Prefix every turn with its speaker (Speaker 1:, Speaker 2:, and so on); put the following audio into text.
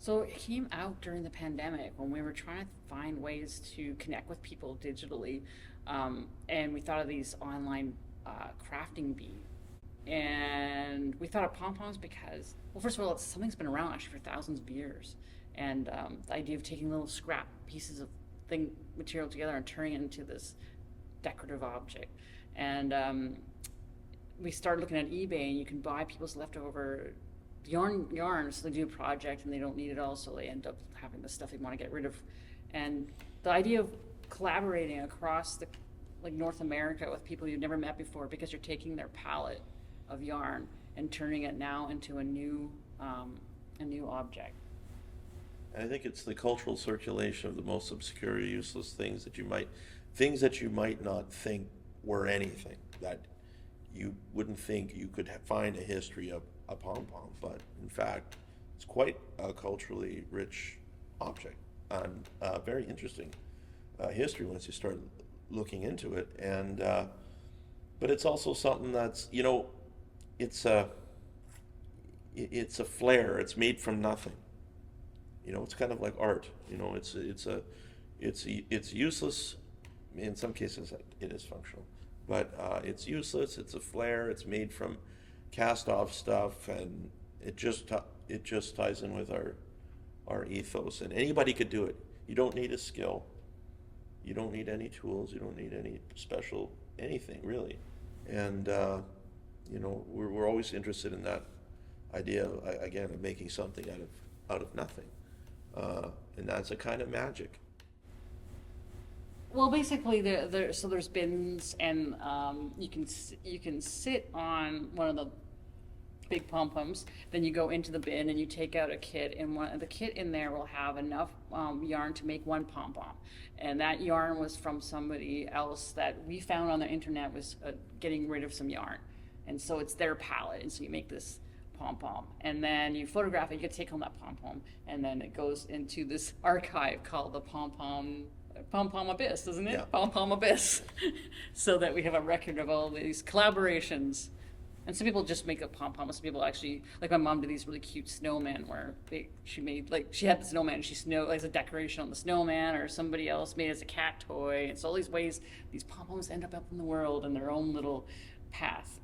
Speaker 1: So it came out during the pandemic when we were trying to find ways to connect with people digitally, and we thought of these online crafting bees. And we thought of pom-poms because, well, first of all, something's been around actually for thousands of years. And the idea of taking little scrap pieces of thing material together and turning it into this decorative object. And we started looking at eBay, and you can buy people's leftover yarn, so they do a project and they don't need it all, so they end up having the stuff they want to get rid of. And the idea of collaborating across the like North America with people you've never met before, because you're taking their palette of yarn and turning it now into a new object.
Speaker 2: I think it's the cultural circulation of the most obscure, useless things that you might not think were anything, that you wouldn't think you could find a history of a pom-pom, but in fact, it's quite a culturally rich object and very interesting history once you start looking into it. And but it's also something that's, it's a flair. It's made from nothing. It's kind of like art. It's useless. In some cases, it is functional, but it's useless. It's a flair. It's made from cast-off stuff, and it just ties in with our ethos. And anybody could do it. You don't need a skill. You don't need any tools. You don't need any special anything really. And we're always interested in that idea again of making something out of nothing. And that's a kind of magic.
Speaker 1: Well, basically, so there's bins, and you can sit on one of the big pom-poms. Then you go into the bin and you take out a kit, and the kit in there will have enough yarn to make one pom-pom. And that yarn was from somebody else that we found on the internet was getting rid of some yarn, and so it's their palette, and so you make this pom-pom, and then you photograph it. You can take home that pom-pom, and then it goes into this archive called the Pom-Pom Abyss, isn't it?
Speaker 2: Yeah.
Speaker 1: Pom-Pom Abyss. So that we have a record of all these collaborations. And some people just make a pom-pom. Some people actually, like my mom did these really cute snowmen where she had the snowman and she as a decoration on the snowman, or somebody else made it as a cat toy. It's all these ways these pom-poms end up in the world in their own little path.